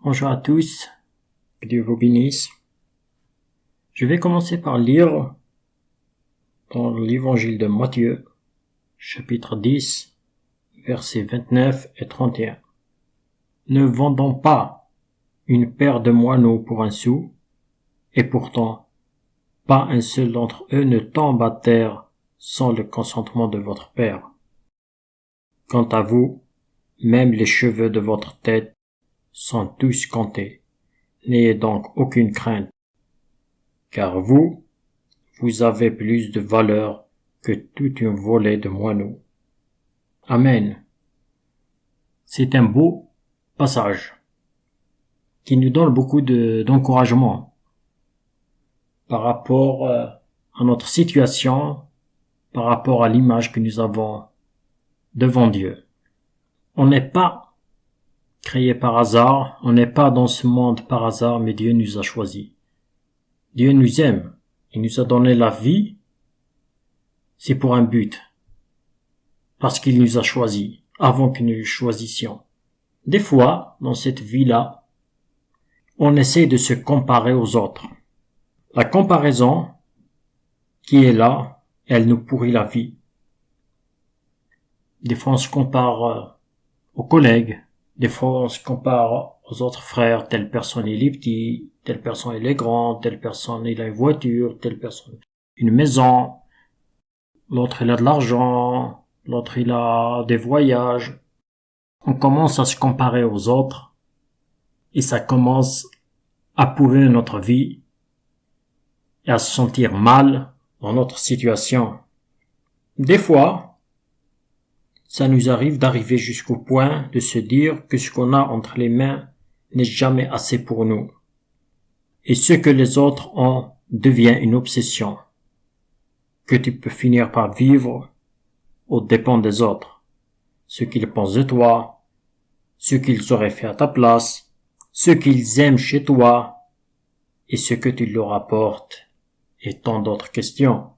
Bonjour à tous, que Dieu vous bénisse. Je vais commencer par lire dans l'évangile de Matthieu, chapitre 10, versets 29 et 31. Ne vendons pas une paire de moineaux pour un sou, et pourtant, pas un seul d'entre eux ne tombe à terre sans le consentement de votre Père. Quant à vous, même les cheveux de votre tête sont tous comptés. N'ayez donc aucune crainte, car vous avez plus de valeur que toute une volée de moineaux. Amen. C'est un beau passage qui nous donne beaucoup d'encouragement par rapport à notre situation, par rapport à l'image que nous avons devant Dieu. On n'est pas créé par hasard, on n'est pas dans ce monde par hasard, mais Dieu nous a choisis. Dieu nous aime, il nous a donné la vie, c'est pour un but, parce qu'il nous a choisis, avant que nous le choisissions. Des fois, dans cette vie-là, on essaie de se comparer aux autres. La comparaison qui est là, elle nous pourrit la vie. Des fois, on se compare aux collègues, des fois, on se compare aux autres frères, telle personne il est petit, telle personne il est grand, telle personne il a une voiture, telle personne une maison, l'autre il a de l'argent, l'autre il a des voyages. On commence à se comparer aux autres et ça commence à pourrir notre vie et à se sentir mal dans notre situation. Des fois, ça nous arrive d'arriver jusqu'au point de se dire que ce qu'on a entre les mains n'est jamais assez pour nous. Et ce que les autres ont devient une obsession, que tu peux finir par vivre aux dépens des autres. Ce qu'ils pensent de toi, ce qu'ils auraient fait à ta place, ce qu'ils aiment chez toi, et ce que tu leur apportes, et tant d'autres questions.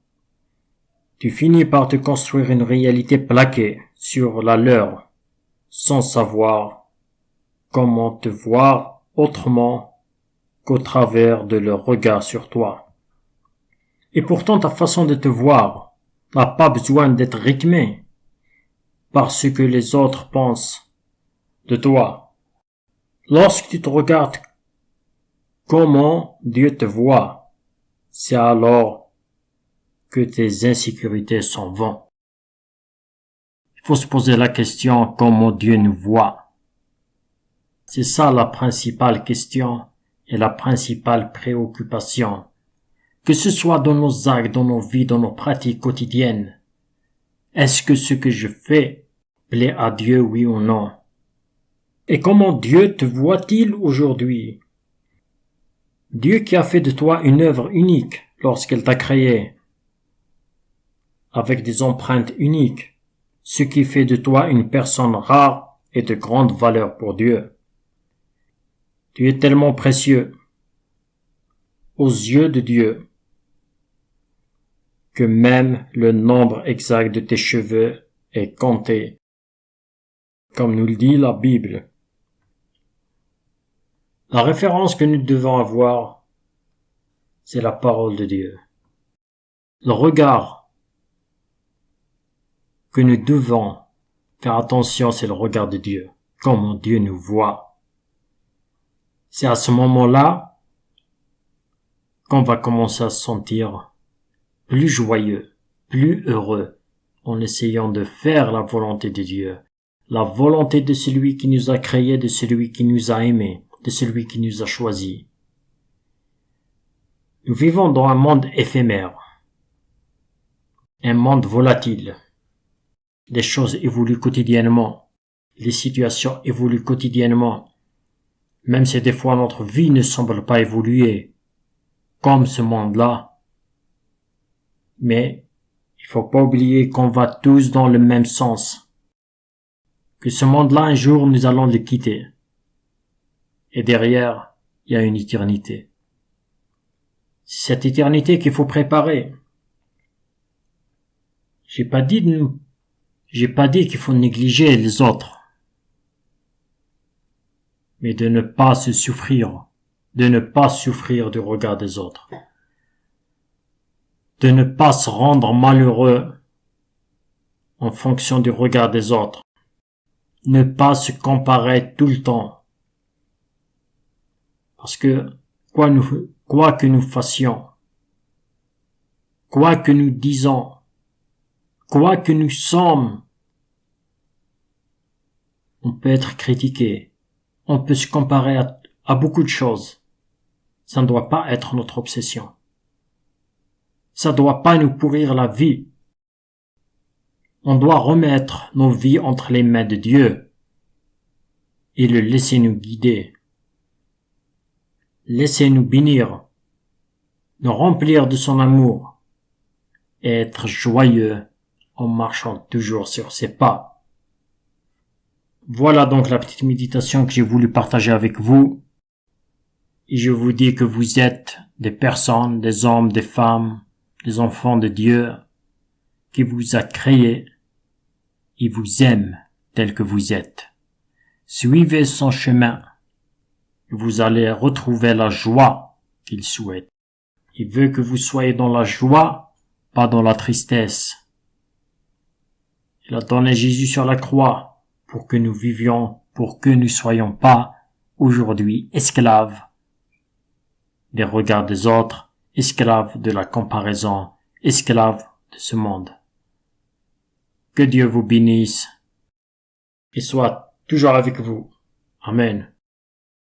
Tu finis par te construire une réalité plaquée sur la leur, sans savoir comment te voir autrement qu'au travers de leur regard sur toi. Et pourtant ta façon de te voir n'a pas besoin d'être rythmée par ce que les autres pensent de toi. Lorsque tu te regardes comment Dieu te voit, c'est alors que tes insécurités sont vaines. Il faut se poser la question comment Dieu nous voit. C'est ça la principale question et la principale préoccupation. Que ce soit dans nos actes, dans nos vies, dans nos pratiques quotidiennes. Est-ce que ce que je fais plaît à Dieu, oui ou non? Et comment Dieu te voit-il aujourd'hui? Dieu qui a fait de toi une œuvre unique lorsqu'il t'a créé, avec des empreintes uniques, ce qui fait de toi une personne rare et de grande valeur pour Dieu. Tu es tellement précieux aux yeux de Dieu que même le nombre exact de tes cheveux est compté, comme nous le dit la Bible. La référence que nous devons avoir, c'est la parole de Dieu. Le regard que nous devons faire attention, c'est le regard de Dieu. Comment Dieu nous voit. C'est à ce moment-là qu'on va commencer à se sentir plus joyeux, plus heureux, en essayant de faire la volonté de Dieu, la volonté de celui qui nous a créés, de celui qui nous a aimés, de celui qui nous a choisis. Nous vivons dans un monde éphémère, un monde volatile. Les choses évoluent quotidiennement, les situations évoluent quotidiennement, même si des fois notre vie ne semble pas évoluer comme ce monde-là. Mais il faut pas oublier qu'on va tous dans le même sens, que ce monde-là un jour nous allons le quitter, et derrière il y a une éternité. C'est cette éternité qu'il faut préparer. J'ai pas dit qu'il faut négliger les autres. mais de ne pas se souffrir, de ne pas souffrir du regard des autres, de ne pas se rendre malheureux en fonction du regard des autres, ne pas se comparer tout le temps, parce que quoi que nous fassions, quoi que nous disons, quoi que nous sommes, on peut être critiqué, on peut se comparer à beaucoup de choses. Ça ne doit pas être notre obsession. Ça ne doit pas nous pourrir la vie. On doit remettre nos vies entre les mains de Dieu et le laisser nous guider. Laissez-nous bénir, nous remplir de son amour et être joyeux en marchant toujours sur ses pas. Voilà donc la petite méditation que j'ai voulu partager avec vous. Et je vous dis que vous êtes des personnes, des hommes, des femmes, des enfants de Dieu qui vous a créés. Il vous aime tel que vous êtes. Suivez son chemin. Vous allez retrouver la joie qu'il souhaite. Il veut que vous soyez dans la joie, pas dans la tristesse. Il a donné Jésus sur la croix pour que nous vivions, pour que nous soyons pas aujourd'hui esclaves des regards des autres, esclaves de la comparaison, esclaves de ce monde. Que Dieu vous bénisse et soit toujours avec vous. Amen.